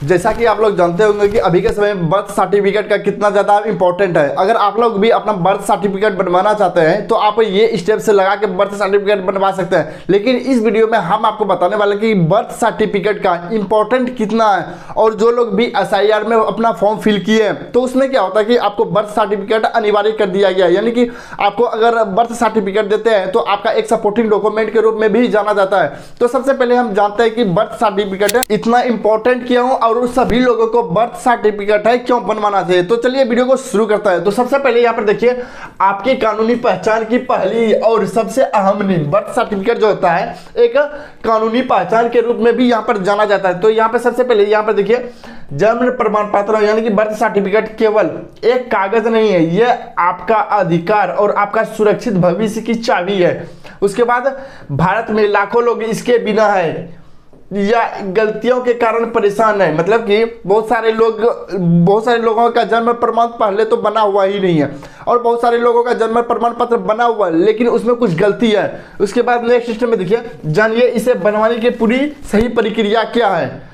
जैसा कि आप लोग जानते होंगे कि अभी के समय में बर्थ सर्टिफिकेट का कितना ज़्यादा इंपॉर्टेंट है। अगर आप लोग भी अपना बर्थ सर्टिफिकेट बनवाना चाहते हैं तो आप ये स्टेप से लगा के बर्थ सर्टिफिकेट बनवा सकते हैं। लेकिन इस वीडियो में हम आपको बताने वाले कि बर्थ सर्टिफिकेट का इंपॉर्टेंट कितना है। और जो लोग भी SIR में अपना फॉर्म फिल किए हैं तो उसमें क्या होता है कि आपको बर्थ सर्टिफिकेट अनिवार्य कर दिया गया है। यानी कि आपको अगर बर्थ सर्टिफिकेट देते हैं तो आपका एक सपोर्टिंग डॉक्यूमेंट के रूप में भी जाना जाता है। तो सबसे पहले हम जानते हैं कि बर्थ सर्टिफिकेट इतना इंपॉर्टेंट क्यों और उस सभी लोगों को बर्थ सर्टिफिकेट है क्यों बनवाना चाहिए। तो चलिए वीडियो को शुरू करता है। तो सबसे पहले यहाँ पर देखिए, आपकी कानूनी पहचान की पहली और सबसे अहम नींव बर्थ सर्टिफिकेट जो होता है एक कानूनी पहचान के रूप में भी यहाँ पर जाना जाता है। तो यहाँ पर सबसे पहले यहाँ पर देखिए, जन्म प्रमाण पत्र यानी कि बर्थ सर्टिफिकेट केवल एक कागज नहीं है, यह आपका अधिकार और आपका सुरक्षित भविष्य की चाबी है। उसके बाद भारत में लाखों लोग इसके बिना है या गलतियों के कारण परेशान है। मतलब कि बहुत सारे लोगों का जन्म प्रमाण पहले तो बना हुआ ही नहीं है और बहुत सारे लोगों का जन्म प्रमाण पत्र बना हुआ है लेकिन उसमें कुछ गलती है। उसके बाद नेक्स्ट सिस्टम में देखिए, जानिए इसे बनवाने की पूरी सही प्रक्रिया क्या है।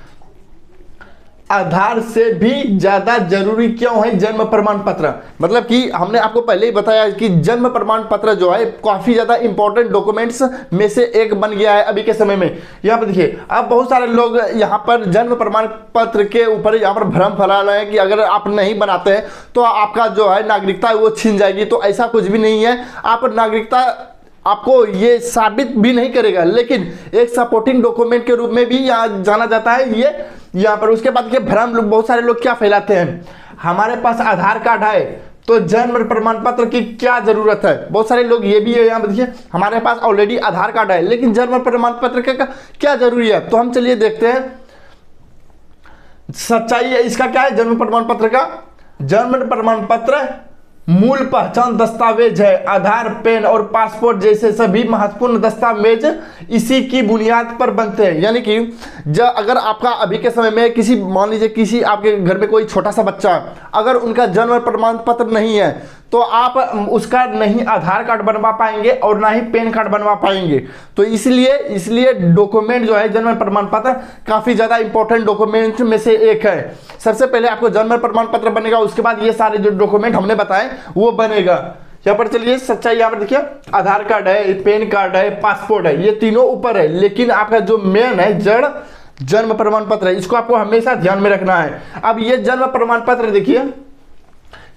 आधार से भी ज्यादा जरूरी क्यों है जन्म प्रमाण पत्र। मतलब कि हमने आपको पहले ही बताया कि जन्म प्रमाण पत्र जो है काफी ज्यादा इंपॉर्टेंट डॉक्यूमेंट्स में से एक बन गया है अभी के समय में। यहाँ पर देखिए, अब बहुत सारे लोग यहाँ पर जन्म प्रमाण पत्र के ऊपर यहाँ पर भ्रम फैला रहे हैं कि अगर आप नहीं बनाते हैं तो आपका जो है नागरिकता वो छीन जाएगी। तो ऐसा कुछ भी नहीं है। आप नागरिकता आपको ये साबित भी नहीं करेगा लेकिन एक सपोर्टिंग डॉक्यूमेंट के रूप में भी यहाँ जाना जाता है ये यहाँ पर। उसके बाद के भ्रम लोग बहुत सारे लोग क्या फैलाते हैं, हमारे पास आधार कार्ड है तो जन्म प्रमाण पत्र की क्या जरूरत है। बहुत सारे लोग ये भी है, यहाँ पर देखिए, हमारे पास ऑलरेडी आधार कार्ड है लेकिन जन्म प्रमाण पत्र का क्या जरूरी है। तो हम चलिए देखते हैं सच्चाई है इसका क्या है। जन्म प्रमाण पत्र का, जन्म प्रमाण पत्र मूल पहचान दस्तावेज है। आधार, पैन और पासपोर्ट जैसे सभी महत्वपूर्ण दस्तावेज इसी की बुनियाद पर बनते हैं। यानी कि अगर आपका अभी के समय में किसी, मान लीजिए किसी आपके घर में कोई छोटा सा बच्चा, अगर उनका जन्म प्रमाण पत्र नहीं है तो आप उसका नहीं आधार कार्ड बनवा पाएंगे और ना ही पैन कार्ड बनवा पाएंगे। तो इसलिए डॉक्यूमेंट जो है जन्म प्रमाण पत्र काफी ज्यादा इंपॉर्टेंट डॉक्यूमेंट में से एक है। सबसे पहले आपको जन्म प्रमाण पत्र बनेगा, उसके बाद ये सारे जो डॉक्यूमेंट हमने बताए वो बनेगा। यहाँ पर चलिए सच्चाई, यहाँ पर देखिए, आधार कार्ड है, पैन कार्ड है, पासपोर्ट है, ये तीनों ऊपर है लेकिन आपका जो मेन है जड़ जन्म प्रमाण पत्र है। इसको आपको हमेशा ध्यान में रखना है। अब ये जन्म प्रमाण पत्र देखिए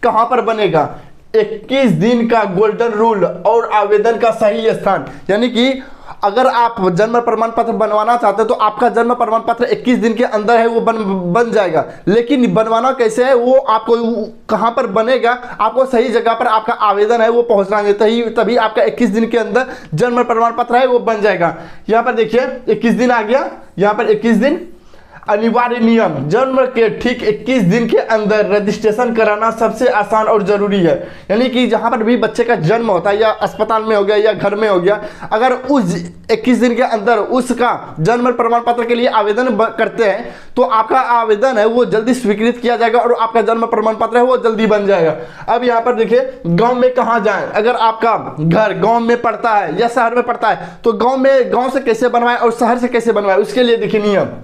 कहां पर बनेगा, 21 दिन का गोल्डन रूल और आवेदन का सही स्थान। यानी कि अगर आप जन्म प्रमाण पत्र बनवाना चाहते हैं तो आपका जन्म प्रमाण पत्र 21 दिन के अंदर है वो बन जाएगा। लेकिन बनवाना कैसे है, वो आपको कहां पर बनेगा, आपको सही जगह पर आपका आवेदन है वो पहुंचना है, तभी आपका 21 दिन के अंदर जन्म प्रमाण पत्र है वो बन जाएगा। यहाँ पर देखिए 21 दिन आ गया, यहाँ पर 21 दिन। अनिवार्य नियम, जन्म के ठीक 21 दिन के अंदर रजिस्ट्रेशन कराना सबसे आसान और जरूरी है। यानी कि जहां पर भी बच्चे का जन्म होता है, या अस्पताल में हो गया या घर में हो गया, अगर उस 21 दिन के अंदर उसका जन्म प्रमाण पत्र के लिए आवेदन करते हैं तो आपका आवेदन है वो जल्दी स्वीकृत किया जाएगा और आपका जन्म प्रमाण पत्र है वो जल्दी बन जाएगा। अब यहाँ पर देखिए, गाँव में कहाँ जाए, अगर आपका घर गाँव में पड़ता है या शहर में पड़ता है तो गाँव से कैसे बनवाए और शहर से कैसे बनवाए, उसके लिए देखिए नियम।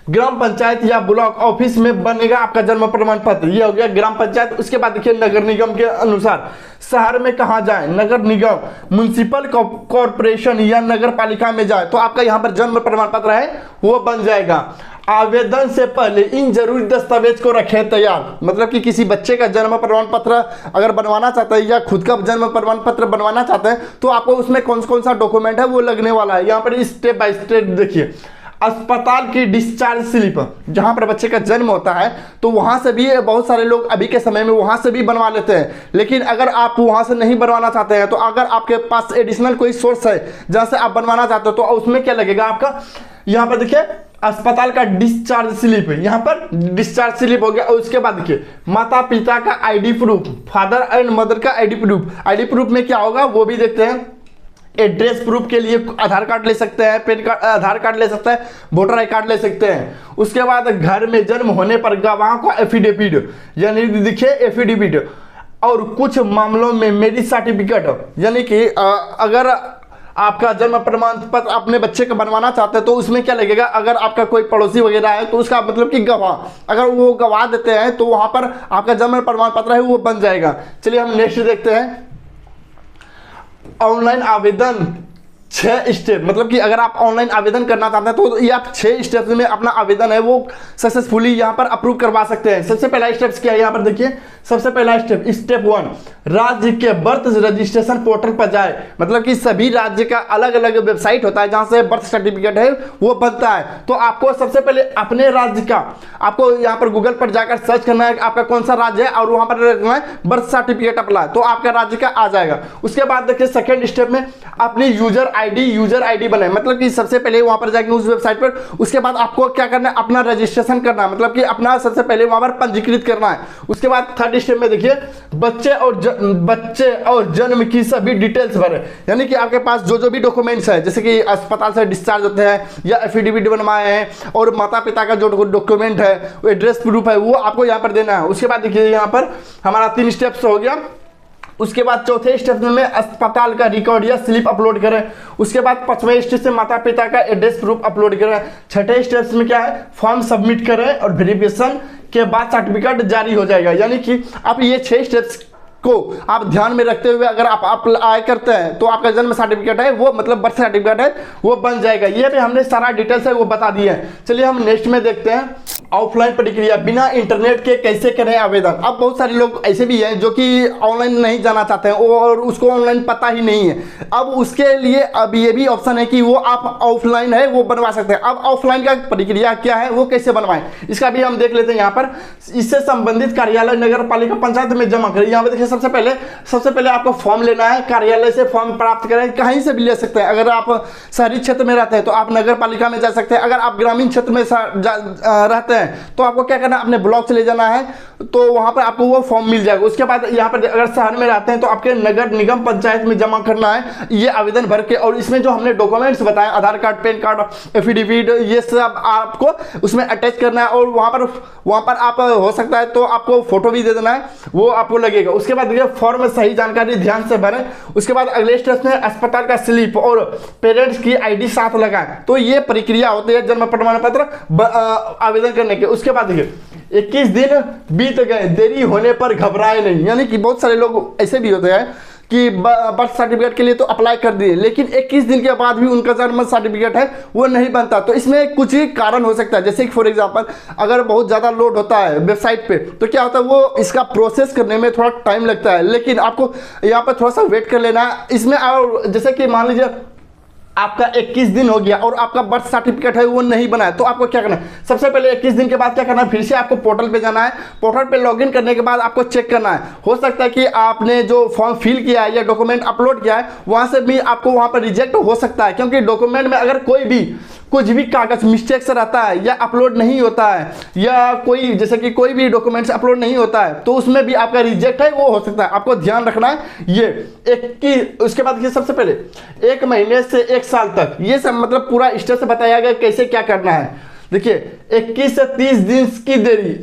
ग्राम पंचायत या ब्लॉक ऑफिस में बनेगा आपका जन्म प्रमाण पत्र, ये हो गया ग्राम पंचायत। उसके बाद देखिए नगर निगम के अनुसार शहर में कहाँ जाए, नगर निगम, म्युनिसिपल कॉर्पोरेशन या नगर पालिका में जाए तो आपका यहाँ पर जन्म प्रमाण पत्र है वो बन जाएगा। आवेदन से पहले इन जरूरी दस्तावेज को रखें तैयार। मतलब कि किसी बच्चे का जन्म प्रमाण पत्र अगर बनवाना चाहते हैं या खुद का जन्म प्रमाण पत्र बनवाना चाहते हैं तो आपको उसमें कौन सा डॉक्यूमेंट है वो लगने वाला है। यहाँ पर स्टेप बाय स्टेप देखिए, अस्पताल की डिस्चार्ज स्लिप, जहां पर बच्चे का जन्म होता है तो वहां से भी बहुत सारे लोग अभी के समय में वहां से भी बनवा लेते हैं। लेकिन अगर आप वहां से नहीं बनवाना चाहते हैं तो अगर आपके पास एडिशनल कोई सोर्स है जहां से आप बनवाना चाहते हो तो उसमें क्या लगेगा आपका, यहाँ पर देखिए अस्पताल का डिस्चार्ज स्लिप, यहाँ पर डिस्चार्ज स्लिप हो गया। और उसके बाद देखिए माता पिता का ID proof, father and mother का आईडी प्रूफ। आईडी प्रूफ में क्या होगा वो भी देखते हैं। एड्रेस प्रूफ के लिए आधार कार्ड ले सकते हैं, पैन कार्ड, आधार कार्ड ले सकते हैं, वोटर आई कार्ड ले सकते हैं। उसके बाद घर में जन्म होने पर गवाह को एफिडेविट, यानी देखिए एफिडेविट, और कुछ मामलों में मैरिज सर्टिफिकेट, यानी कि अगर आपका जन्म प्रमाण पत्र अपने बच्चे का बनवाना चाहते हैं तो उसमें क्या लगेगा, अगर आपका कोई पड़ोसी वगैरह है तो उसका मतलब कि गवाह, अगर वो गवाह देते हैं तो वहां पर आपका जन्म प्रमाण पत्र है वो बन जाएगा। चलिए हम नेक्स्ट देखते हैं, ऑनलाइन आवेदन 6 स्टेप, मतलब कि अगर आप ऑनलाइन आवेदन करना चाहते हैं तो ये आप 6 स्टेप्स में अपना आवेदन है वो सक्सेसफुली यहाँ पर अप्रूव करवा सकते हैं। सबसे पहला स्टेप क्या है, यहाँ पर देखिए सबसे पहला स्टेप, स्टेप 1, राज्य के बर्थ रजिस्ट्रेशन पोर्टल पर जाए, मतलब कि सभी राज्य का अलग अलग वेबसाइट होता है जहां से बर्थ सर्टिफिकेट है वो बनता है। तो आपको सबसे पहले अपने राज्य का आपको यहाँ पर गूगल पर जाकर सर्च करना है आपका कौन सा राज्य है और वहां पर बर्थ सर्टिफिकेट अप्लाई, तो आपका राज्य का आ जाएगा। उसके बाद देखिए सेकेंड स्टेप में अपनी यूजर आईडी बनाए, मतलब कि सबसे पहले वहां पर जाएंगे उस वेबसाइट पर, उसके बाद आपको क्या करना है, अपना रजिस्ट्रेशन करना है, मतलब कि अपना सबसे पहले वहां पर पंजीकृत करना है। उसके बाद थर्ड स्टेप में देखिए बच्चे और जन्म की सभी डिटेल्स भरे, यानी कि आपके पास जो भी डॉक्यूमेंट्स है, जैसे कि अस्पताल से डिस्चार्ज होते हैं या एफिडेविट बनवाए हैं और माता पिता का जो डॉक्यूमेंट है, एड्रेस प्रूफ है, वो आपको यहाँ पर देना है। उसके बाद देखिए यहाँ पर हमारा 3 स्टेप्स हो गया। उसके बाद चौथे स्टेप में अस्पताल का रिकॉर्ड या स्लिप अपलोड करें। उसके बाद 5वें स्टेप से माता पिता का एड्रेस प्रूफ अपलोड करें। छठे स्टेप में क्या है, फॉर्म सबमिट करें और वेरिफिकेशन के बाद सर्टिफिकेट जारी हो जाएगा। यानी कि आप ये 6 स्टेप्स को आप ध्यान में रखते हुए अगर आप अप्लाई करते हैं तो आपका जन्म सर्टिफिकेट है वो मतलब बर्थ सर्टिफिकेट है वो बन जाएगा। ये भी हमने सारा डिटेल्स है वो बता दिए हैं। चलिए हम नेक्स्ट में देखते हैं, ऑफलाइन प्रक्रिया बिना इंटरनेट के कैसे करें आवेदन। अब बहुत सारे लोग ऐसे भी हैं जो कि ऑनलाइन नहीं जाना चाहते हैं और उसको ऑनलाइन पता ही नहीं है। अब उसके लिए अब ये भी ऑप्शन है कि वो आप ऑफलाइन है वो बनवा सकते हैं। अब ऑफलाइन का प्रक्रिया क्या है, वो कैसे बनवाएं, इसका भी हम देख लेते हैं। यहाँ पर इससे संबंधित कार्यालय, नगर पालिका, पंचायत में जमा करें। यहाँ पे देखिए सबसे पहले आपको फॉर्म लेना है, कार्यालय से फॉर्म प्राप्त करें, कहीं से भी ले सकते हैं। अगर आप शहरी क्षेत्र में रहते हैं तो आप नगर पालिका में जा सकते हैं। अगर आप ग्रामीण क्षेत्र में रहते हैं तो आपको क्या करना है, अपने ब्लॉक से ले जाना है तो वहां पर आपको वो फॉर्म मिल जाएगा। उसके बाद यहाँ पर अगर शहर में रहते हैं तो आपके नगर निगम पंचायत में जमा करना है ये आवेदन भर के, और इसमें जो हमने डॉक्यूमेंट्स बताए, आधार कार्ड, पैन कार्ड, एफिडेविट, ये सब आपको उसमें अटैच करना है। और वहां पर आप हो सकता है तो आपको फोटो भी दे देना है, वो आपको लगेगा। उसके बाद देखिए फॉर्म सही जानकारी ध्यान से भरें। उसके बाद अगले स्टेप में अस्पताल का स्लिप और पेरेंट्स की आईडी साथ लगाएं। तो ये प्रक्रिया होती है जन्म प्रमाण पत्र आवेदन करने के। उसके बाद देखिए 21 दिन बीत गए, देरी होने पर घबराए नहीं। यानी कि बहुत सारे लोग ऐसे भी होते हैं कि बर्थ सर्टिफिकेट के लिए तो अप्लाई कर दिए लेकिन 21 दिन के बाद भी उनका जन्म सर्टिफिकेट है वो नहीं बनता। तो इसमें कुछ ही कारण हो सकता है, जैसे कि फॉर एग्जांपल अगर बहुत ज़्यादा लोड होता है वेबसाइट पे तो क्या होता है वो इसका प्रोसेस करने में थोड़ा टाइम लगता है, लेकिन आपको यहाँ पर थोड़ा सा वेट कर लेना है इसमें। और जैसे कि मान लीजिए आपका 21 दिन हो गया और आपका बर्थ सर्टिफिकेट है वो नहीं बना है तो आपको क्या करना है, सबसे पहले 21 दिन के बाद क्या करना है, फिर से आपको पोर्टल पे जाना है। पोर्टल पे लॉगिन करने के बाद आपको चेक करना है, हो सकता है कि आपने जो फॉर्म फिल किया है या डॉक्यूमेंट अपलोड किया है वहां से भी आपको वहां पर रिजेक्ट हो सकता है, क्योंकि डॉक्यूमेंट में अगर कुछ भी कागज मिस्टेक से रहता है या अपलोड नहीं होता है या जैसे कि कोई भी डॉक्यूमेंट्स अपलोड नहीं होता है तो उसमें भी आपका रिजेक्ट है वो हो सकता है। आपको ध्यान रखना है ये उसके बाद सबसे पहले 1 महीने से 1 साल तक ये सब मतलब पूरा स्टेप से बताया गया कैसे क्या करना है। देखिए 21 से 30 दिन की देरी,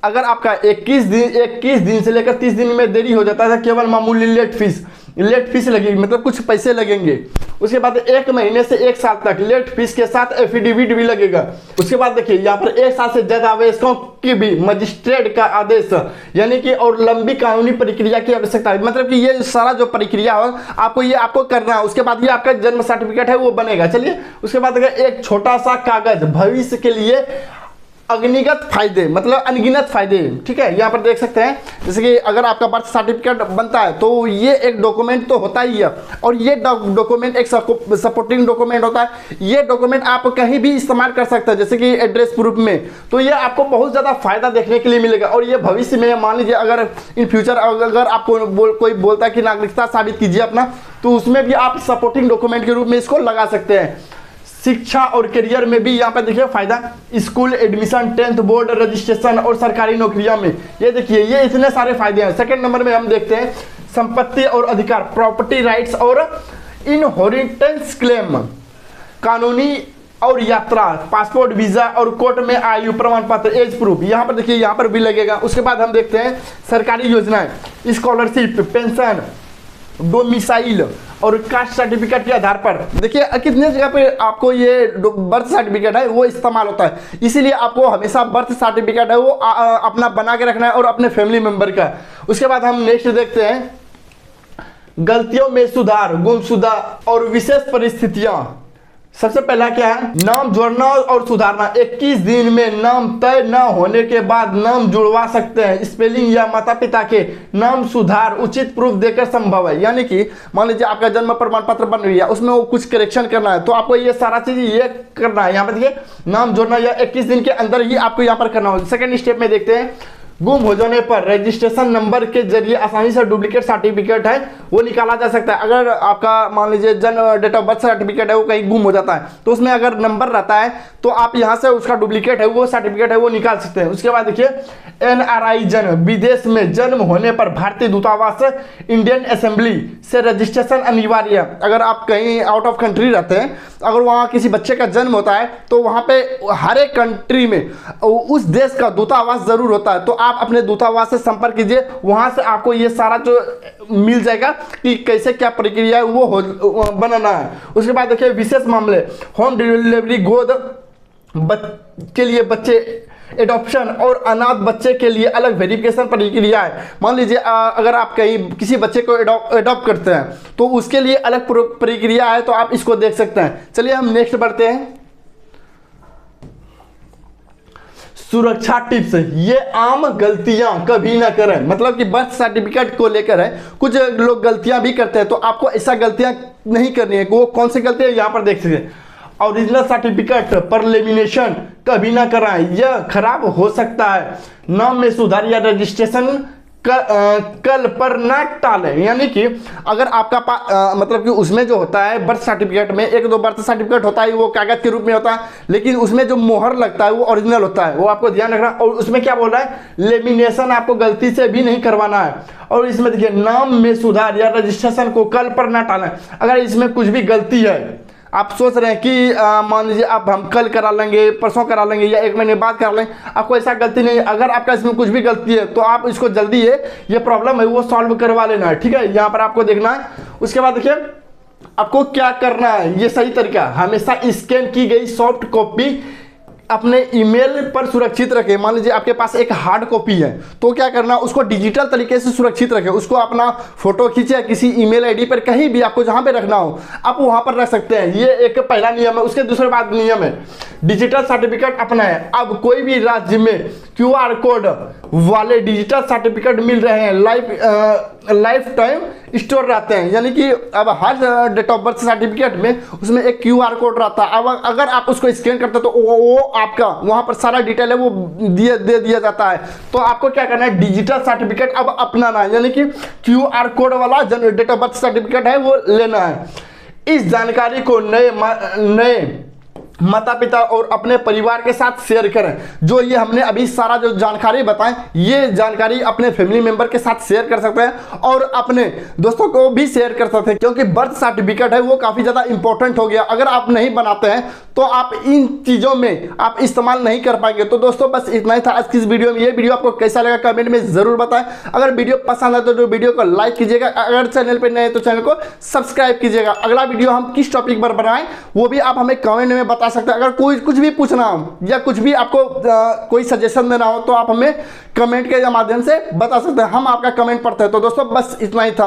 अगर आपका 21 दिन से लेकर 30 दिन में देरी हो जाता है तो केवल मामूली लेट फीस लगेगी, मतलब कुछ पैसे लगेंगे। उसके बाद 1 महीने से 1 साल तक लेट फीस के साथ एफिडेविट भी लगेगा। उसके बाद देखिए यहाँ पर 1 साल से ज्यादा आवेदकों की भी मजिस्ट्रेट का आदेश यानी कि और लंबी कानूनी प्रक्रिया की आवश्यकता है, मतलब कि ये सारा जो प्रक्रिया हो आपको करना है। उसके बाद ये आपका जन्म सर्टिफिकेट है वो बनेगा। चलिए उसके बाद देखिए एक छोटा सा कागज भविष्य के लिए अगनिगत फायदे, मतलब अनगिनत फायदे, ठीक है। यहाँ पर देख सकते हैं जैसे कि अगर आपका बर्थ सर्टिफिकेट बनता है तो ये एक डॉक्यूमेंट तो होता ही है और ये डॉक्यूमेंट एक सपोर्टिंग डॉक्यूमेंट होता है। ये डॉक्यूमेंट आप कहीं भी इस्तेमाल कर सकते हैं जैसे कि एड्रेस प्रूफ में, तो ये आपको बहुत ज़्यादा फायदा देखने के लिए मिलेगा। और ये भविष्य में मान लीजिए अगर इन फ्यूचर अगर आपको कोई बोलता है कि नागरिकता साबित कीजिए अपना, तो उसमें भी आप सपोर्टिंग डॉक्यूमेंट के रूप में इसको लगा सकते हैं। शिक्षा और करियर में भी यहाँ पे देखिए फायदा, school admission, 10th board registration और सरकारी नौकरियों में ये देखिए ये इतने सारे फायदे हैं। सेकंड नंबर में हम देखते हैं संपत्ति और अधिकार, प्रॉपर्टी राइट्स और इनहेरिटेंस क्लेम, कानूनी और यात्रा, पासपोर्ट, वीजा और कोर्ट में आयु प्रमाण पत्र, एज प्रूफ, यहाँ पर देखिए यहाँ पर भी लगेगा। उसके बाद हम देखते हैं सरकारी योजनाएं, स्कॉलरशिप, पेंशन, डोमिसाइल और कास्ट सर्टिफिकेट के आधार पर देखिए कितने जगह पे आपको ये बर्थ सर्टिफिकेट है वो इस्तेमाल होता है। इसीलिए आपको हमेशा बर्थ सर्टिफिकेट है वो अपना बना के रखना है और अपने फैमिली मेंबर का। उसके बाद हम नेक्स्ट देखते हैं गलतियों में सुधार, गुमशुदा और विशेष परिस्थितियां। सबसे पहला क्या है, नाम जोड़ना और सुधारना। 21 दिन में नाम तय न होने के बाद नाम जुड़वा सकते हैं। स्पेलिंग या माता पिता के नाम सुधार उचित प्रूफ देकर संभव है। यानी कि मान लीजिए आपका जन्म प्रमाण पत्र बन रही है, उसमें वो कुछ करेक्शन करना है तो आपको ये सारा चीज ये करना है। यहाँ पर देखिए नाम जोड़ना या 21 दिन के अंदर ही आपको यहाँ पर करना होगा। सेकेंड स्टेप में देखते हैं गुम हो जाने पर रजिस्ट्रेशन नंबर के जरिए आसानी से डुप्लीकेट सर्टिफिकेट है वो निकाला जा सकता है। अगर आपका मान लीजिए जन्म डेट ऑफ बर्थ सर्टिफिकेट है वो कहीं गुम हो जाता है तो उसमें अगर नंबर रहता है तो आप यहां से उसका डुप्लीकेट है वो सर्टिफिकेट है वो निकाल सकते हैं। उसके बाद देखिए NRI जन, विदेश में जन्म होने पर भारतीय दूतावास इंडियन असेंबली से रजिस्ट्रेशन अनिवार्य है। अगर आप कहीं आउट ऑफ कंट्री रहते हैं, अगर वहाँ किसी बच्चे का जन्म होता है तो वहाँ पे हर एक कंट्री में उस देश का दूतावास जरूर होता है। तो आप अपने दूतावास से संपर्क कीजिए, वहाँ से आपको ये सारा जो मिल जाएगा कि कैसे क्या प्रक्रिया है वो बनाना है। उसके बाद देखिए विशेष मामले, होम डिलीवरी, गोद के लिए बच्चे, एडॉप्शन और अनाथ बच्चे के लिए अलग वेरिफिकेशन प्रक्रिया है। मान लीजिए अगर आप कहीं किसी बच्चे को एडॉप्ट करते हैं तो उसके लिए अलग प्रक्रिया है, तो आप इसको देख सकते हैं। चलिए हम नेक्स्ट बढ़ते हैं। सुरक्षा टिप्स, ये आम गलतियां कभी ना करें। मतलब कि बर्थ सर्टिफिकेट को लेकर है, कुछ लोग गलतियां भी करते हैं तो आपको ऐसा गलतियां नहीं करनी है। वो कौन सी गलतियां यहां पर देख सकते हैं। ओरिजिनल सर्टिफिकेट पर लेमिनेशन कभी ना कराएं, यह खराब हो सकता है। नाम में सुधार या रजिस्ट्रेशन कल पर ना टालें। यानी कि अगर आपका मतलब कि उसमें जो होता है बर्थ सर्टिफिकेट में एक दो बर्थ सर्टिफिकेट होता है वो कागज के रूप में होता है, लेकिन उसमें जो मोहर लगता है वो ओरिजिनल होता है, वो आपको ध्यान रखना। और उसमें क्या बोल रहा है, लेमिनेशन आपको गलती से भी नहीं करवाना है। और इसमें देखिए नाम में सुधार या रजिस्ट्रेशन को कल पर ना टालें। अगर इसमें कुछ भी गलती है, आप सोच रहे हैं कि मान लीजिए आप हम कल करा लेंगे, परसों करा लेंगे या 1 महीने बाद करा लेंगे, आपको ऐसा गलती नहीं है। अगर आपका इसमें कुछ भी गलती है तो आप इसको जल्दी ये प्रॉब्लम है वो सॉल्व करवा लेना है, ठीक है। यहाँ पर आपको देखना है। उसके बाद देखिए आपको क्या करना है, ये सही तरीका, हमेशा स्कैन की गई सॉफ्ट कॉपी अपने ईमेल पर सुरक्षित रखें। मान लीजिए आपके पास एक हार्ड कॉपी है तो क्या करना, उसको डिजिटल तरीके से सुरक्षित रखें। उसको अपना फोटो खींचे किसी ईमेल आईडी पर, कहीं भी आपको जहां पे रखना हो आप वहां पर रख सकते हैं। ये एक पहला नियम है। उसके दूसरे बात नियम है डिजिटल सर्टिफिकेट अपना है। अब कोई भी राज्य में QR कोड वाले डिजिटल सर्टिफिकेट मिल रहे हैं, लाइफ टाइम स्टोर रहते हैं। यानी कि अब हर डेट ऑफ बर्थ सर्टिफिकेट में उसमें एक QR कोड रहता है। अब अगर आप उसको स्कैन करते हैं तो वो आपका वहां पर सारा डिटेल है वो दे दिया जाता है। तो आपको क्या करना है, डिजिटल सर्टिफिकेट अब अपनाना है, यानी कि QR कोड वाला जो डेट ऑफ बर्थ सर्टिफिकेट है वो लेना है। इस जानकारी को नए माता पिता और अपने परिवार के साथ शेयर करें। जो ये हमने अभी सारा जो जानकारी बताएं, ये जानकारी अपने फैमिली मेंबर के साथ शेयर कर सकते हैं और अपने दोस्तों को भी शेयर कर सकते हैं, क्योंकि बर्थ सर्टिफिकेट है वो काफ़ी ज़्यादा इंपॉर्टेंट हो गया। अगर आप नहीं बनाते हैं तो आप इन चीज़ों में आप इस्तेमाल नहीं कर पाएंगे। तो दोस्तों बस इतना ही था आज की इस वीडियो में। ये वीडियो आपको कैसा लगा कमेंट में ज़रूर बताएं। अगर वीडियो पसंद है तो वीडियो को लाइक कीजिएगा, अगर चैनल पर नए तो चैनल को सब्सक्राइब कीजिएगा। अगला वीडियो हम किस टॉपिक पर बनाएं वो भी आप हमें कमेंट में बता सकते हैं। अगर कोई कुछ भी पूछना हो या कुछ भी आपको कोई सजेशन देना हो तो आप हमें कमेंट के माध्यम से बता सकते हैं, हम आपका कमेंट पढ़ते हैं। तो दोस्तों बस इतना ही था।